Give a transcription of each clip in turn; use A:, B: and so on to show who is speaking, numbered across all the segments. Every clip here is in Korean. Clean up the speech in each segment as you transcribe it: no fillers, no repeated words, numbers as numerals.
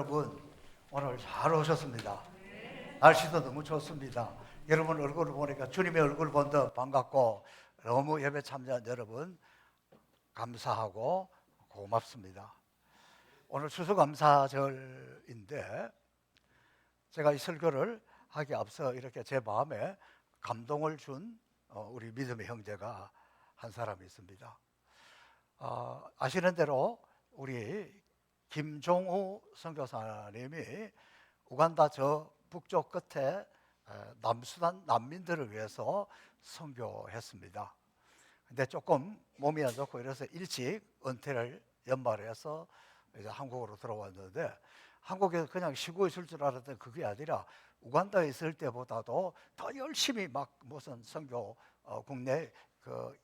A: 여러분, 오늘 잘 오셨습니다. 날씨도 너무 좋습니다. 여러분 얼굴을 보니까 주님의 얼굴 본다 반갑고, 너무 예배 참여한 여러분 감사하고 고맙습니다. 오늘 추수감사절인데 제가 이 설교를 하기 앞서 이렇게 제 마음에 감동을 준 우리 믿음의 형제가 한 사람이 있습니다. 아시는 대로 우리 김종우 선교사님이 우간다 저 북쪽 끝에 남수단 난민들을 위해서 선교했습니다. 근데 조금 몸이 안 좋고 이래서 일찍 은퇴를 연말에 해서 이제 한국으로 들어왔는데, 한국에서 그냥 쉬고 있을 줄 알았더니 그게 아니라 우간다에 있을 때보다도 더 열심히 막 무슨 선교 국내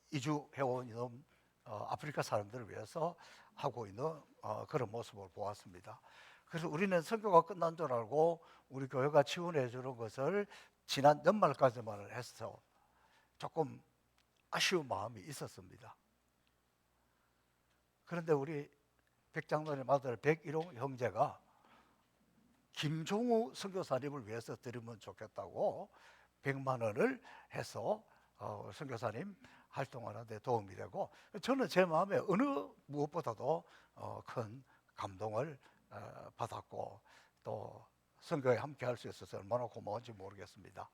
A: 이주해온 이런 아프리카 사람들을 위해서 하고 있는 그런 모습을 보았습니다. 그래서 우리는 선교가 끝난 줄 알고 우리 교회가 지원해 주는 것을 지난 연말까지만 해서 조금 아쉬운 마음이 있었습니다. 그런데 우리 백장로님 아들 백일홍 형제가 김종우 선교사님을 위해서 드리면 좋겠다고 100만 원을 해서 선교사님 활동하는 데 도움이 되고, 저는 제 마음에 어느 무엇보다도 큰 감동을 받았고, 또 선교에 함께 할 수 있어서 얼마나 고마운지 모르겠습니다.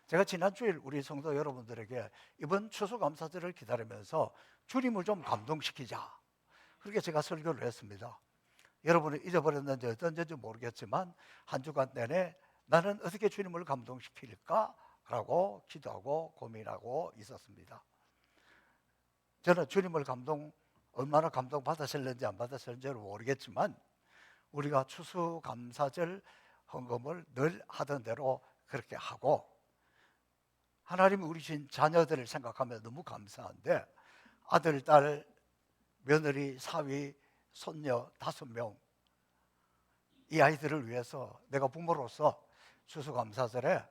A: 제가 지난 주일 우리 성도 여러분들에게 이번 추수감사절을 기다리면서 주님을 좀 감동시키자, 그렇게 제가 설교를 했습니다. 여러분이 잊어버렸는지 어떤지 모르겠지만 한 주간 내내 나는 어떻게 주님을 감동시킬까? 라고 기도하고 고민하고 있었습니다. 저는 주님을 얼마나 감동받으셨는지 안 받으셨는지는 모르겠지만 우리가 추수감사절 헌금을 늘 하던 대로 그렇게 하고, 하나님이 우리 신 자녀들을 생각하면 너무 감사한데, 아들, 딸, 며느리, 사위, 손녀 5명, 이 아이들을 위해서 내가 부모로서 추수감사절에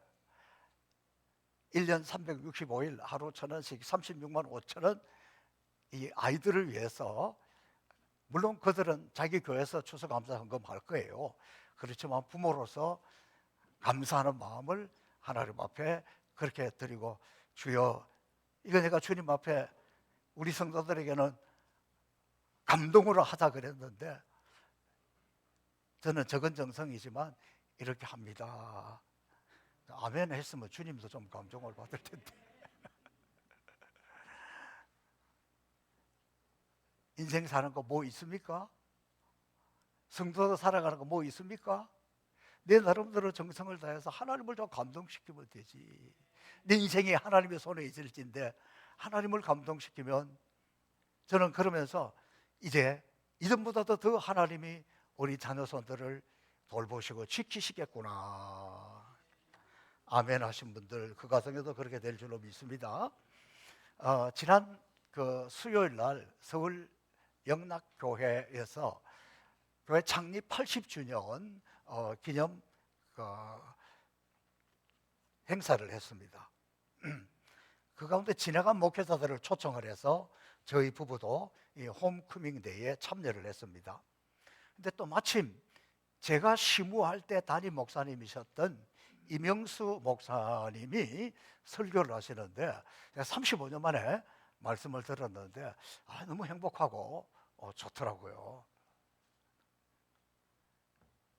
A: 1년 365일 하루 1,000원씩 36만 5천 원 이 아이들을 위해서, 물론 그들은 자기 교회에서 추수감사 헌금할 거예요. 그렇지만 부모로서 감사하는 마음을 하나님 앞에 그렇게 드리고, 주여, 이거 내가 주님 앞에 우리 성도들에게는 감동으로 하자 그랬는데, 저는 적은 정성이지만 이렇게 합니다. 아멘 했으면 주님도 좀 감동을 받을 텐데. 인생 사는 거 뭐 있습니까? 성도도 살아가는 거 뭐 있습니까? 내 나름대로 정성을 다해서 하나님을 좀 감동시키면 되지. 내 인생이 하나님의 손에 있을진데 하나님을 감동시키면, 저는 그러면서 이제 이전보다도 더 하나님이 우리 자녀손들을 돌보시고 지키시겠구나. 아멘 하신 분들, 그 가정에도 그렇게 될 줄로 믿습니다. 지난 수요일 날 서울 영락교회에서 교회 창립 80주년 기념 행사를 했습니다. 그 가운데 지나간 목회자들을 초청을 해서 저희 부부도 이 홈커밍 데이에 참여를 했습니다. 근데 또 마침 제가 시무할 때 담임 목사님이셨던 이명수 목사님이 설교를 하시는데, 제가 35년 만에 말씀을 들었는데 너무 행복하고 좋더라고요.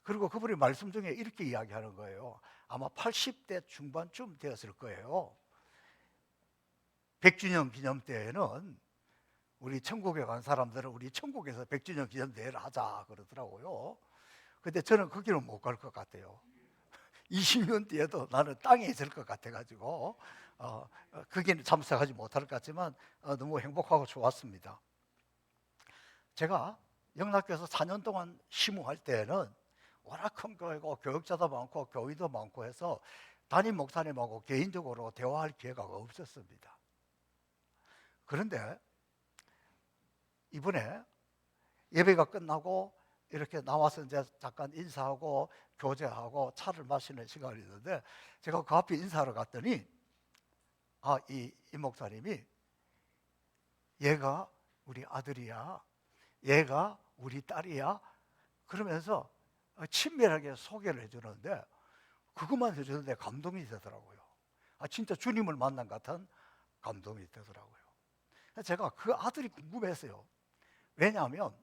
A: 그리고 그분이 말씀 중에 이렇게 이야기하는 거예요. 아마 80대 중반쯤 되었을 거예요. 100주년 기념 때에는 우리 천국에 간 사람들은 우리 천국에서 100주년 기념 대회를 하자 그러더라고요. 근데 저는 거기는 못 갈 것 같아요. 20년 뒤에도 나는 땅에 있을 것 같아가지고 거기는 참석하지 못할 것 같지만 너무 행복하고 좋았습니다. 제가 영락교에서 4년 동안 시무할 때에는 워낙 큰 교회고 교육자도 많고 교인도 많고 해서 담임 목사님하고 개인적으로 대화할 기회가 없었습니다. 그런데 이번에 예배가 끝나고 이렇게 나와서 이제 잠깐 인사하고 교제하고 차를 마시는 시간이 있는데, 제가 그 앞에 인사하러 갔더니 이 목사님이 얘가 우리 아들이야, 얘가 우리 딸이야 그러면서 친밀하게 소개를 해주는데 그것만 해주는데 감동이 되더라고요. 진짜 주님을 만난 것 같은 감동이 되더라고요. 제가 그 아들이 궁금했어요. 왜냐하면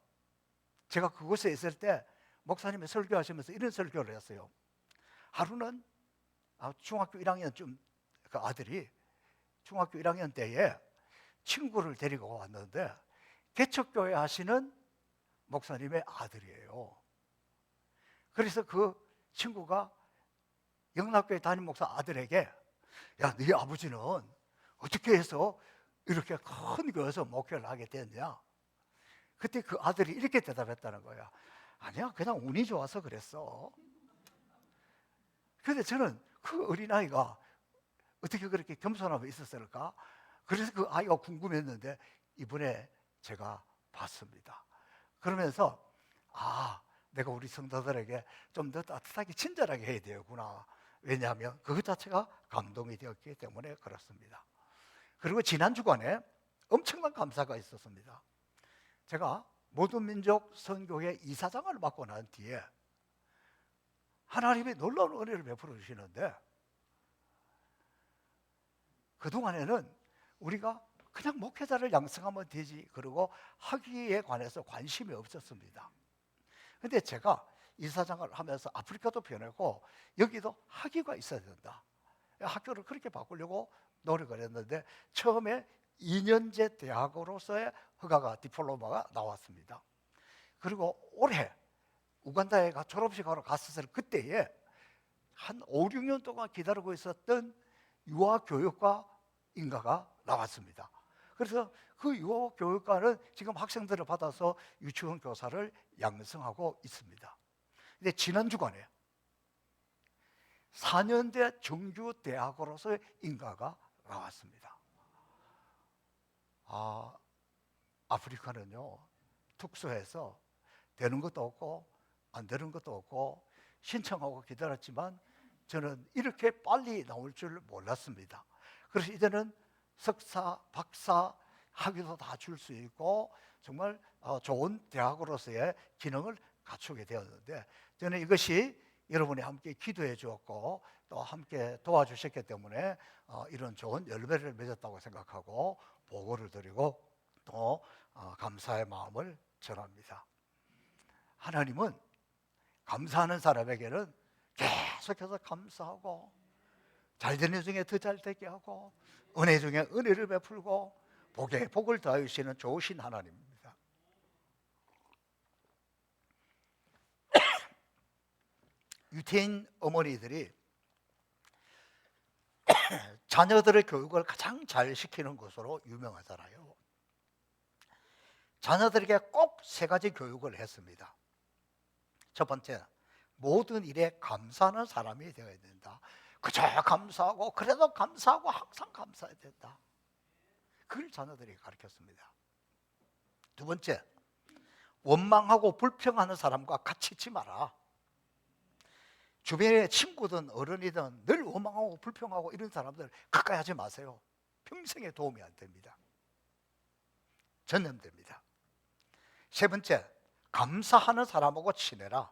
A: 제가 그곳에 있을 때 목사님이 설교하시면서 이런 설교를 했어요. 하루는 중학교 1학년쯤 그 아들이 중학교 1학년 때에 친구를 데리고 왔는데 개척교회 하시는 목사님의 아들이에요. 그래서 그 친구가 영락교회 담임 목사 아들에게 야, 네 아버지는 어떻게 해서 이렇게 큰 교회에서 목회를 하게 됐냐? 그때 그 아들이 이렇게 대답했다는 거야. 아니야, 그냥 운이 좋아서 그랬어. 그런데 저는 그 어린아이가 어떻게 그렇게 겸손함이 있었을까? 그래서 그 아이가 궁금했는데 이번에 제가 봤습니다. 그러면서 내가 우리 성도들에게 좀 더 따뜻하게 친절하게 해야 되구나. 왜냐하면 그것 자체가 감동이 되었기 때문에 그렇습니다. 그리고 지난 주간에 엄청난 감사가 있었습니다. 제가 모든 민족 선교회 이사장을 맡고 난 뒤에 하나님이 놀라운 은혜를 베풀어 주시는데 그동안에는 우리가 그냥 목회자를 양성하면 되지 그러고 학위에 관해서 관심이 없었습니다. 그런데 제가 이사장을 하면서 아프리카도 보내고 여기도 학위가 있어야 된다. 학교를 그렇게 바꾸려고 노력을 했는데 처음에 2년제 대학으로서의 허가가 디플로마가 나왔습니다. 그리고 올해 우간다에 졸업식하러 갔을 그때에 한 5, 6년 동안 기다리고 있었던 유아교육과 인가가 나왔습니다. 그래서 그 유아교육과는 지금 학생들을 받아서 유치원 교사를 양성하고 있습니다. 근데 지난 주간에 4년제 정규대학으로서의 인가가 나왔습니다. 아프리카는요 특수해서 되는 것도 없고 안 되는 것도 없고 신청하고 기다렸지만 저는 이렇게 빨리 나올 줄 몰랐습니다. 그래서 이제는 석사, 박사 학위도 다 줄 수 있고 정말 좋은 대학으로서의 기능을 갖추게 되었는데 저는 이것이 여러분이 함께 기도해 주었고 또 함께 도와주셨기 때문에 이런 좋은 열매를 맺었다고 생각하고 보고를 드리고 또 감사의 마음을 전합니다. 하나님은 감사하는 사람에게는 계속해서 감사하고 잘되는 중에 더 잘되게 하고 은혜 중에 은혜를 베풀고 복에 복을 더하시는 좋으신 하나님입니다. 유태인 어머니들이 자녀들의 교육을 가장 잘 시키는 것으로 유명하잖아요. 자녀들에게 꼭 3가지 교육을 했습니다. 첫 번째, 모든 일에 감사하는 사람이 되어야 된다. 그저 감사하고 그래도 감사하고 항상 감사해야 된다. 그걸 자녀들이 가르쳤습니다. 두 번째, 원망하고 불평하는 사람과 같이 있지 마라. 주변에 친구든 어른이든 늘 원망하고 불평하고 이런 사람들 가까이 하지 마세요. 평생에 도움이 안 됩니다. 전염됩니다. 세 번째, 감사하는 사람하고 친해라.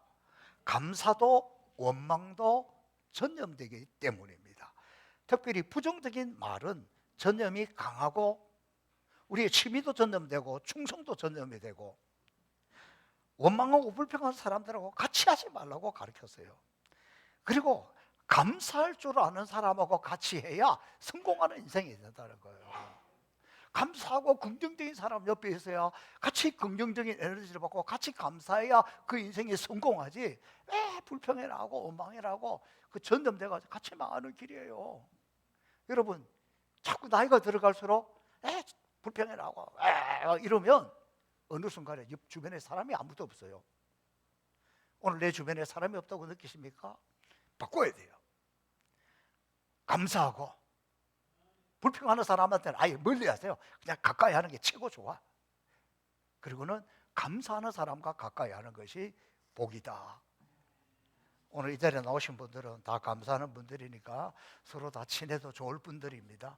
A: 감사도 원망도 전염되기 때문입니다. 특별히 부정적인 말은 전염이 강하고 우리의 취미도 전염되고 충성도 전염이 되고 원망하고 불평하는 사람들하고 같이 하지 말라고 가르쳤어요. 그리고 감사할 줄 아는 사람하고 같이 해야 성공하는 인생이 된다는 거예요. 감사하고 긍정적인 사람 옆에 있어야 같이 긍정적인 에너지를 받고 같이 감사해야 그 인생이 성공하지. 왜 불평해라 하고 원망해라 하고 그 전염돼가지고 같이 망하는 길이에요. 여러분 자꾸 나이가 들어갈수록 불평해라 하고 이러면 어느 순간에 옆 주변에 사람이 아무도 없어요. 오늘 내 주변에 사람이 없다고 느끼십니까? 바꿔야 돼요. 감사하고 불평하는 사람한테는 아예 멀리 하세요. 그냥 가까이 하는 게 최고 좋아. 그리고는 감사하는 사람과 가까이 하는 것이 복이다. 오늘 이 자리에 나오신 분들은 다 감사하는 분들이니까 서로 다 친해도 좋을 분들입니다.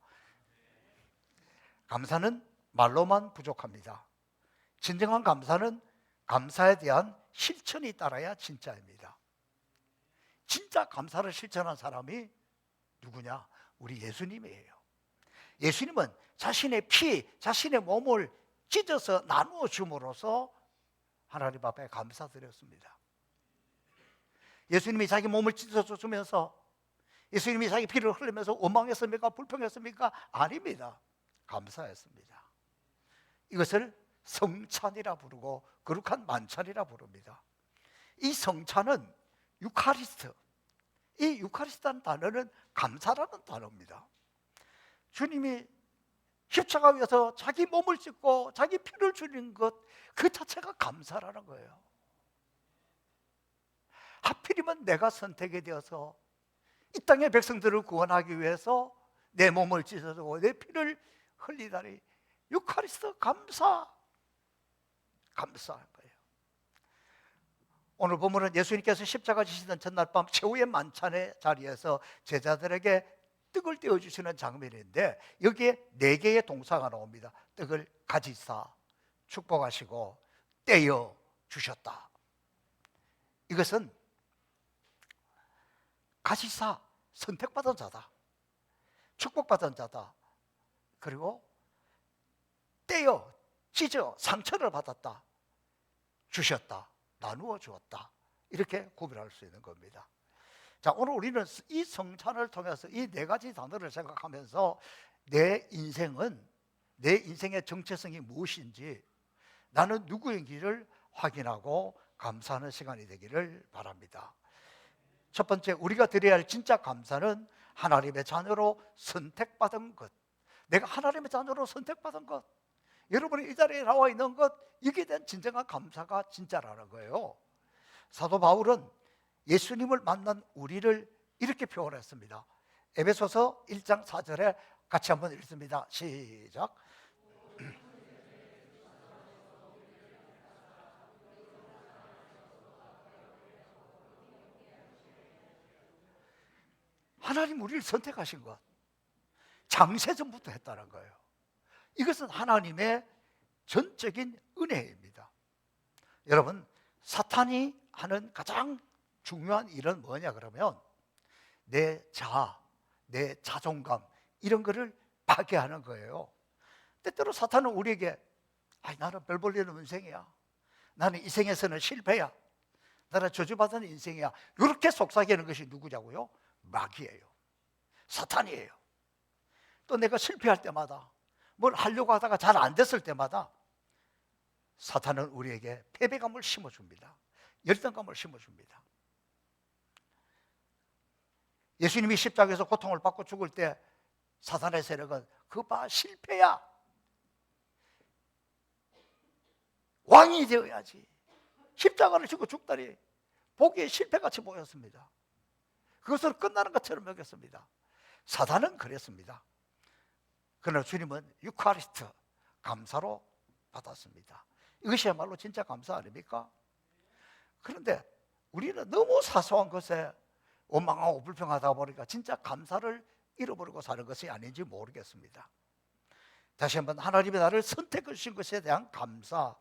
A: 감사는 말로만 부족합니다. 진정한 감사는 감사에 대한 실천이 따라야 진짜입니다. 진짜 감사를 실천한 사람이 누구냐? 우리 예수님이에요. 예수님은 자신의 피, 자신의 몸을 찢어서 나누어 줌으로써 하나님 앞에 감사드렸습니다. 예수님이 자기 몸을 찢어서 주면서, 예수님이 자기 피를 흘리면서 원망했습니까? 불평했습니까? 아닙니다. 감사했습니다. 이것을 성찬이라 부르고 거룩한 만찬이라 부릅니다. 이 성찬은 유카리스트, 이 유카리스트라는 단어는 감사라는 단어입니다. 주님이 십자가 위에서 자기 몸을 찢고 자기 피를 주는 것, 그 자체가 감사라는 거예요. 하필이면 내가 선택이 되어서 이 땅의 백성들을 구원하기 위해서 내 몸을 찢어주고 내 피를 흘리다니, 유카리스트 감사한 거예요. 오늘 본문은 예수님께서 십자가 지시던 전날 밤 최후의 만찬의 자리에서 제자들에게 떡을 떼어주시는 장면인데, 여기에 4개의 동사가 나옵니다. 떡을 가지사 축복하시고 떼어 주셨다. 이것은 가지사, 선택받은 자다, 축복받은 자다, 그리고 떼어, 찢어, 상처를 받았다, 주셨다, 나누어 주었다, 이렇게 구별할 수 있는 겁니다. 자, 오늘 우리는 이 성찬을 통해서 이 4가지 단어를 생각하면서 내 인생의 정체성이 무엇인지, 나는 누구인지를 확인하고 감사하는 시간이 되기를 바랍니다. 첫 번째, 우리가 드려야 할 진짜 감사는 하나님의 자녀로 선택받은 것. 내가 하나님의 자녀로 선택받은 것, 여러분이 이 자리에 나와 있는 것, 이게 대한 진정한 감사가 진짜라는 거예요. 사도 바울은 예수님을 만난 우리를 이렇게 표현했습니다. 에베소서 1장 4절에 같이 한번 읽습니다. 시작. 하나님 우리를 선택하신 것, 창세전부터 했다는 거예요. 이것은 하나님의 전적인 은혜입니다. 여러분, 사탄이 하는 가장 중요한 일은 뭐냐 그러면 내 자아, 내 자존감, 이런 거를 파괴하는 거예요. 때때로 사탄은 우리에게 나는 별 볼 일 없는 인생이야, 나는 이 생에서는 실패야, 나는 저주받은 인생이야, 이렇게 속삭이는 것이 누구냐고요? 마귀예요. 사탄이에요. 또 내가 실패할 때마다, 뭘 하려고 하다가 잘 안 됐을 때마다 사탄은 우리에게 패배감을 심어줍니다. 열등감을 심어줍니다. 예수님이 십자가에서 고통을 받고 죽을 때 사탄의 세력은 그거 봐, 실패야, 왕이 되어야지, 십자가를 지고 죽다니 보기에 실패같이 보였습니다. 그것으로 끝나는 것처럼 여겼습니다. 사단은 그랬습니다. 그러나 주님은 유카리스트, 감사로 받았습니다. 이것이야말로 진짜 감사 아닙니까? 그런데 우리는 너무 사소한 것에 원망하고 불평하다 보니까 진짜 감사를 잃어버리고 사는 것이 아닌지 모르겠습니다. 다시 한번, 하나님이 나를 선택해 주신 것에 대한 감사,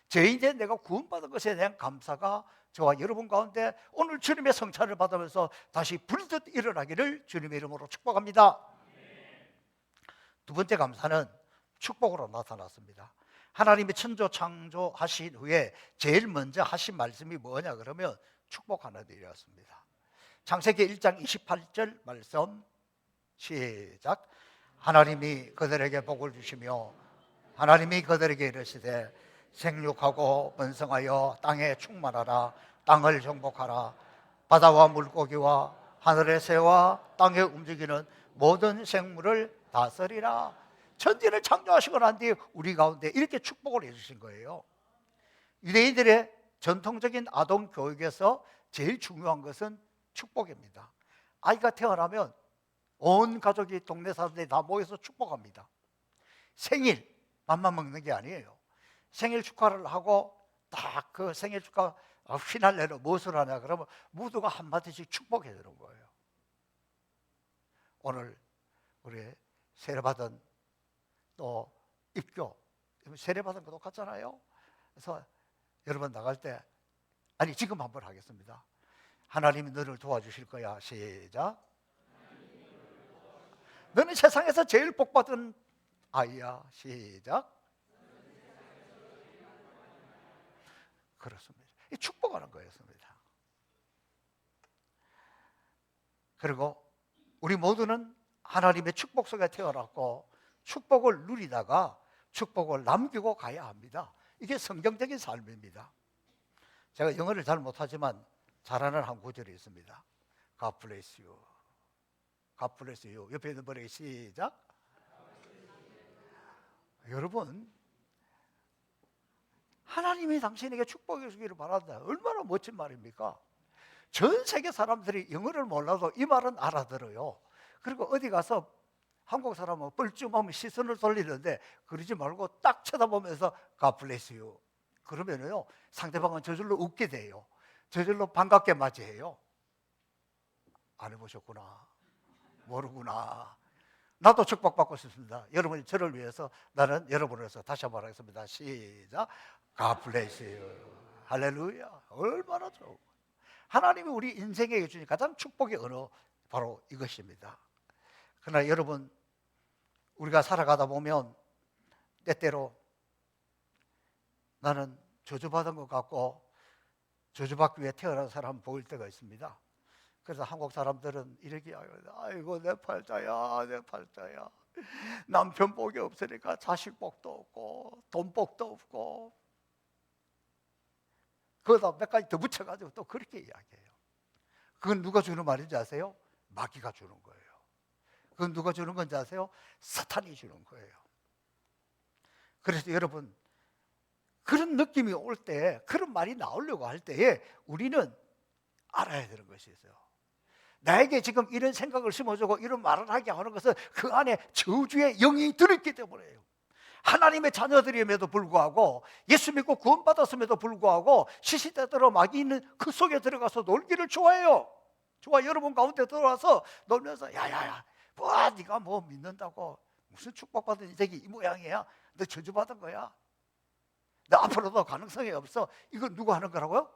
A: 죄인된 내가 구원받은 것에 대한 감사가 저와 여러분 가운데 오늘 주님의 성찬을 받으면서 다시 불듯 일어나기를 주님의 이름으로 축복합니다. 두 번째 감사는 축복으로 나타났습니다. 하나님이 천조 창조하신 후에 제일 먼저 하신 말씀이 뭐냐 그러면 축복하는 일이었습니다. 창세기 1장 28절 말씀 시작. 하나님이 그들에게 복을 주시며 하나님이 그들에게 이르시되 생육하고 번성하여 땅에 충만하라, 땅을 정복하라, 바다와 물고기와 하늘의 새와 땅에 움직이는 모든 생물을 다스리라. 천지를 창조하시고 난 뒤에 우리 가운데 이렇게 축복을 해주신 거예요. 유대인들의 전통적인 아동 교육에서 제일 중요한 것은 축복입니다. 아이가 태어나면 온 가족이, 동네 사람들이 다 모여서 축복합니다. 생일 밥만 먹는 게 아니에요. 생일 축하를 하고 딱 그 생일 축하 휘날레로 무엇을 하냐 그러면 모두가 한마디씩 축복해 주는 거예요. 오늘 우리 세례받은 또 입교, 세례받은 거 똑같잖아요. 그래서 여러분 나갈 때 아니, 지금 한번 하겠습니다. 하나님이 너를 도와주실 거야. 시작. 너는 세상에서 제일 복받은 아이야. 시작. 그렇습니다. 이 축복하는 거였습니다. 그리고 우리 모두는 하나님의 축복 속에 태어났고 축복을 누리다가 축복을 남기고 가야 합니다. 이게 성경적인 삶입니다. 제가 영어를 잘 못하지만 잘하는 한 구절이 있습니다. God bless you. God bless you. 옆에 있는 분에게 시작. 여러분, 하나님이 당신에게 축복해 주기를 바란다. 얼마나 멋진 말입니까? 전 세계 사람들이 영어를 몰라도 이 말은 알아들어요. 그리고 어디 가서 한국 사람은 뻘쭘하면 시선을 돌리는데 그러지 말고 딱 쳐다보면서 God bless you. 그러면요 상대방은 저절로 웃게 돼요. 저절로 반갑게 맞이해요. 안 해보셨구나. 모르구나. 나도 축복받고 싶습니다. 여러분이 저를 위해서, 나는 여러분을 위해서 다시 한번 하겠습니다. 시작. God bless you. 할렐루야. 얼마나 좋고. 하나님이 우리 인생에 주신 가장 축복의 언어 바로 이것입니다. 그러나 여러분, 우리가 살아가다 보면 때때로 나는 저주받은 것 같고 저주받기 위해 태어난 사람 보일 때가 있습니다. 그래서 한국 사람들은 이렇게 아이고 내 팔자야, 내 팔자야. 남편 복이 없으니까 자식 복도 없고 돈 복도 없고, 그거다 몇 가지 더 붙여가지고 또 그렇게 이야기해요. 그건 누가 주는 말인지 아세요? 마귀가 주는 거예요. 그건 누가 주는 건지 아세요? 사탄이 주는 거예요. 그래서 여러분, 그런 느낌이 올 때, 그런 말이 나오려고 할 때에 우리는 알아야 되는 것이 있어요. 나에게 지금 이런 생각을 심어주고 이런 말을 하게 하는 것은 그 안에 저주의 영이 들어있기 때문에요. 하나님의 자녀들임에도 불구하고, 예수 믿고 구원받았음에도 불구하고 시시때때로 마귀 있는 그 속에 들어가서 놀기를 좋아해요. 여러분 가운데 들어와서 놀면서 야야야, 뭐 네가 뭐 믿는다고 무슨 축복받은 인생이 이 모양이야? 너 저주받은 거야? 너 앞으로도 가능성이 없어. 이건 누가 하는 거라고요?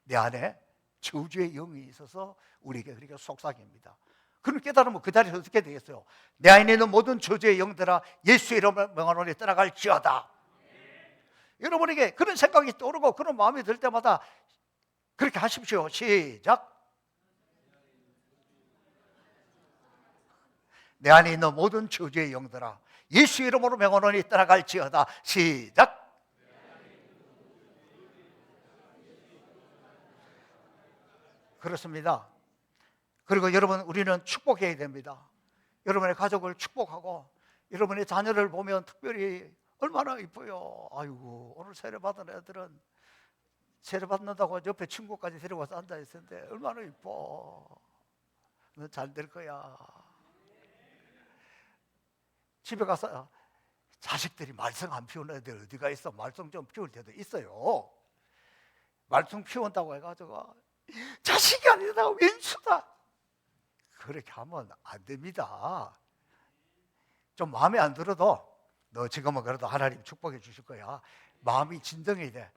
A: 내 안에 저주의 영이 있어서 우리에게 그렇게 속삭입니다. 그걸 깨달으면 그 자리에서 어떻게 되겠어요? 내 안에 있는 모든 저주의 영들아 예수의 이름을 명하노니 떠나갈지어다. 여러분에게 그런 생각이 떠오르고 그런 마음이 들 때마다 그렇게 하십시오. 시작. 내 안에 있는 모든 저주의 영들아 예수 이름으로 명하노니 떠나갈지어다. 시작. 그렇습니다. 그리고 여러분, 우리는 축복해야 됩니다. 여러분의 가족을 축복하고 여러분의 자녀를 보면 특별히 얼마나 이뻐요. 아이고, 오늘 세례받은 애들은 세례받는다고 옆에 친구까지 데려와서 앉아있을 때 얼마나 이뻐. 넌 잘 될 거야. 집에 가서 자식들이 말썽 안 피우는 애들 어디가 있어? 말썽 좀 피울 때도 있어요. 말썽 피운다고 해가지고 자식이 아니다, 왼수다, 그렇게 하면 안 됩니다. 좀 마음에 안 들어도 너 지금은 그래도 하나님 축복해 주실 거야. 마음이 진정이 돼.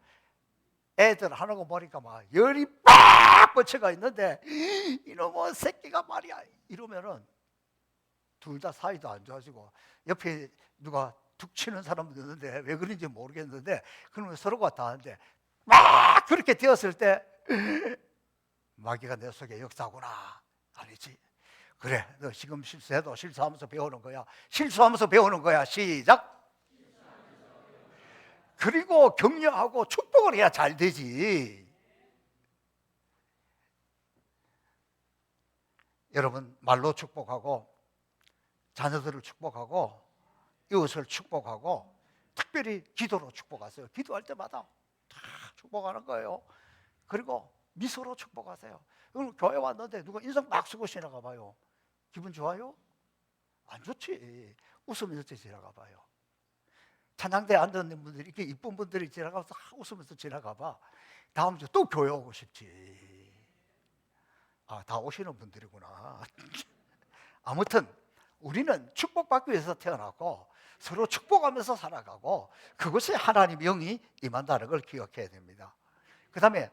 A: 애들 하는 거 보니까 막 열이 빡 뻗쳐가 있는데 이놈의 새끼가 말이야 이러면은 둘 다 사이도 안 좋아지고, 옆에 누가 툭 치는 사람도 있는데 왜 그런지 모르겠는데 그러면 서로가 다 하는데 막 그렇게 되었을 때 마귀가 내 속에 역사하구나. 아니지? 그래, 너 지금 실수해도 실수하면서 배우는 거야. 실수하면서 배우는 거야. 시작. 그리고 격려하고 축복을 해야 잘 되지. 여러분, 말로 축복하고 자녀들을 축복하고 이웃을 축복하고 특별히 기도로 축복하세요. 기도할 때마다 다 축복하는 거예요. 그리고 미소로 축복하세요. 그럼 교회 왔는데 누가 인상 막 쓰고 지나가 봐요. 기분 좋아요? 안 좋지. 웃으면서 지나가 봐요. 찬양대에 앉아있는 분들이, 이렇게 이쁜 분들이 지나가서 웃으면서 지나가 봐. 다음 주 또 교회 오고 싶지. 아, 다 오시는 분들이구나. 아무튼 우리는 축복받기 위해서 태어났고 서로 축복하면서 살아가고 그것이 하나님의 영이 임한다는 걸 기억해야 됩니다. 그 다음에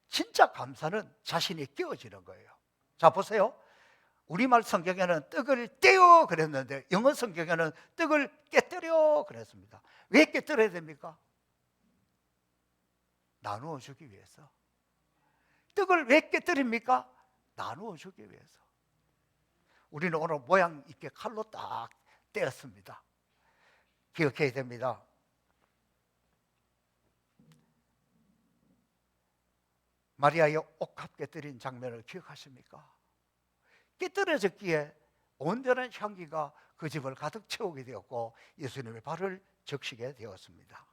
A: 진짜 감사는 자신이 끼워지는 거예요. 자, 보세요. 우리말 성경에는 떡을 떼어 그랬는데 영어 성경에는 떡을 깨뜨려 그랬습니다. 왜 깨뜨려야 됩니까? 나누어 주기 위해서. 떡을 왜 깨뜨립니까? 나누어 주기 위해서. 우리는 오늘 모양 있게 칼로 딱 떼었습니다. 기억해야 됩니다. 마리아의 옥합 깨뜨린 장면을 기억하십니까? 깨뜨려졌기에 온전한 향기가 그 집을 가득 채우게 되었고 예수님의 발을 적시게 되었습니다.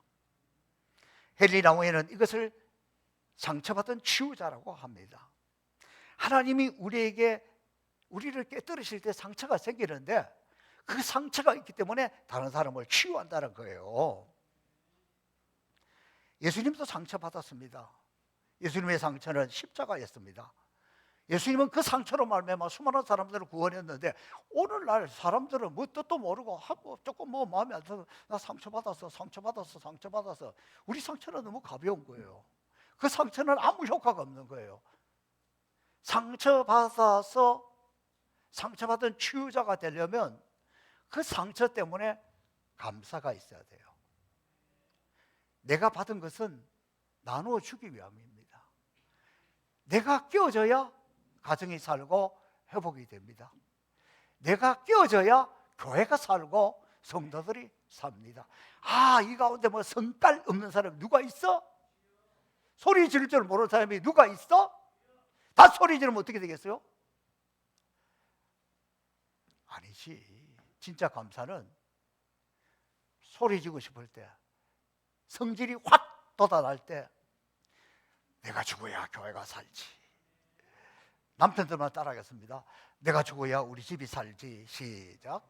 A: 헨리 나우에는 이것을 상처받은 치유자라고 합니다. 하나님이 우리를 깨뜨리실 때 상처가 생기는데 그 상처가 있기 때문에 다른 사람을 치유한다는 거예요. 예수님도 상처받았습니다. 예수님의 상처는 십자가였습니다. 예수님은 그 상처로 말미암아 수많은 사람들을 구원했는데 오늘날 사람들은 뭐 뜻도 모르고 하고 조금 뭐 마음에 안 들어서 나 상처받았어. 우리 상처는 너무 가벼운 거예요. 그 상처는 아무 효과가 없는 거예요. 상처받아서 상처받은 치유자가 되려면 그 상처 때문에 감사가 있어야 돼요. 내가 받은 것은 나누어 주기 위함입니다. 내가 끼워져야 가정이 살고 회복이 됩니다. 내가 끼워져야 교회가 살고 성도들이 삽니다. 이 가운데 뭐 성깔 없는 사람 누가 있어? 소리 지를 줄 모르는 사람이 누가 있어? 다 소리 지르면 어떻게 되겠어요? 아니지. 진짜 감사는 소리 지고 싶을 때, 성질이 확 돋아날 때 내가 죽어야 교회가 살지. 남편들만 따라하겠습니다. 내가 죽어야 우리 집이 살지. 시작.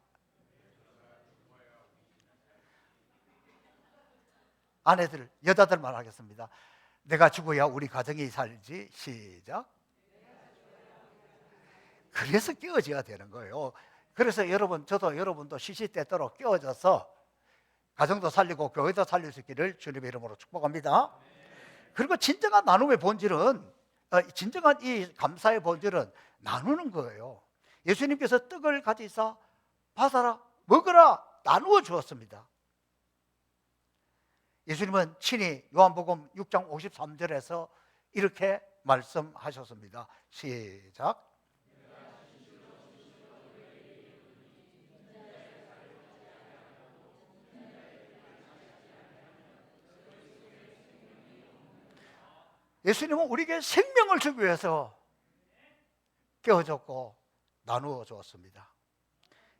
A: 아내들, 여자들만 하겠습니다. 내가 죽어야 우리 가정이 살지. 시작. 그래서 끼워져야 되는 거예요. 그래서 여러분, 저도 여러분도 시시때때로 끼워져서 가정도 살리고 교회도 살릴 수 있기를 주님의 이름으로 축복합니다. 그리고 진정한 나눔의 본질은, 진정한 이 감사의 본질은 나누는 거예요. 예수님께서 떡을 가지사 받아라, 먹으라 나누어 주었습니다. 예수님은 친히 요한복음 6장 53절에서 이렇게 말씀하셨습니다. 시작. 예수님은 우리에게 생명을 주기 위해서 깨워줬고 나누어 주었습니다.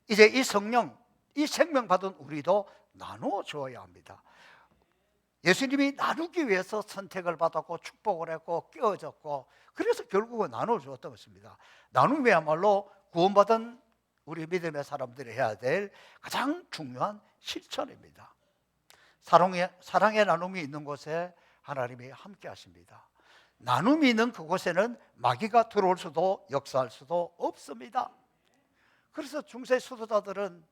A: 이제 이 성령, 이 생명 받은 우리도 나누어 주어야 합니다. 예수님이 나누기 위해서 선택을 받았고 축복을 했고 깨워줬고 그래서 결국은 나누어 주었던 것입니다. 나눔이야말로 구원받은 우리 믿음의 사람들이 해야 될 가장 중요한 실천입니다. 사랑의 나눔이 있는 곳에 하나님이 함께 하십니다. 나눔이 있는 그곳에는 마귀가 들어올 수도 역사할 수도 없습니다. 그래서 중세 수도자들은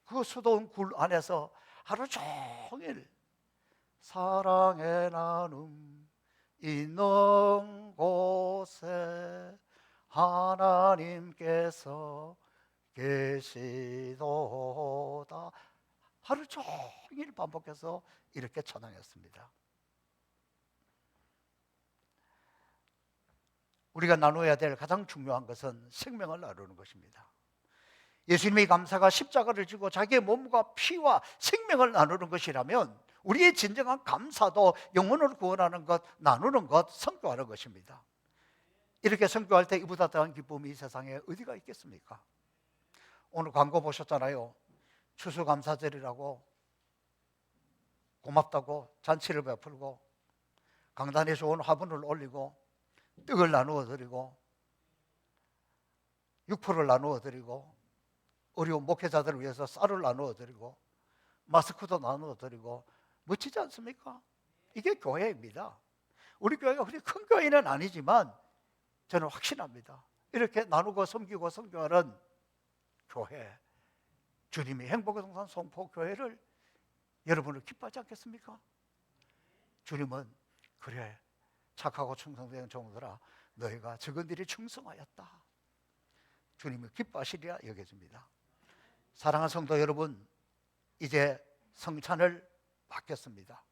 A: 그 수도원 굴 안에서 하루 종일 사랑의 나눔 있는 곳에 하나님께서 계시도다 하루 종일 반복해서 이렇게 찬양했습니다. 우리가 나누어야 될 가장 중요한 것은 생명을 나누는 것입니다. 예수님의 감사가 십자가를 지고 자기의 몸과 피와 생명을 나누는 것이라면 우리의 진정한 감사도 영혼을 구원하는 것, 나누는 것, 선교하는 것입니다. 이렇게 선교할 때 이보다 더한 기쁨이 이 세상에 어디가 있겠습니까? 오늘 광고 보셨잖아요. 추수감사절이라고 고맙다고 잔치를 베풀고 강단에서 온 화분을 올리고 떡을 나누어 드리고 육포를 나누어 드리고 어려운 목회자들을 위해서 쌀을 나누어 드리고 마스크도 나누어 드리고 멋지지 않습니까? 이게 교회입니다. 우리 교회가 그리 큰 교회는 아니지만 저는 확신합니다. 이렇게 나누고 섬기고 선교하는 교회, 주님이 행복의 동산 송포교회를 여러분을 기뻐하지 않겠습니까? 주님은 그래, 착하고 충성된 종들아, 너희가 적은 일이 충성하였다. 주님이 기뻐하시리라 여겨집니다. 사랑하는 성도 여러분, 이제 성찬을 받겠습니다.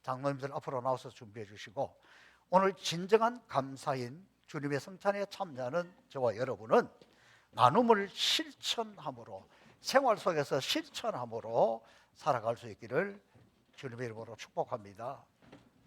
A: 장로님들 앞으로 나와서 준비해 주시고, 오늘 진정한 감사인 주님의 성찬에 참여하는 저와 여러분은 나눔을 실천함으로, 생활 속에서 실천함으로 살아갈 수 있기를 주님의 이름으로 축복합니다.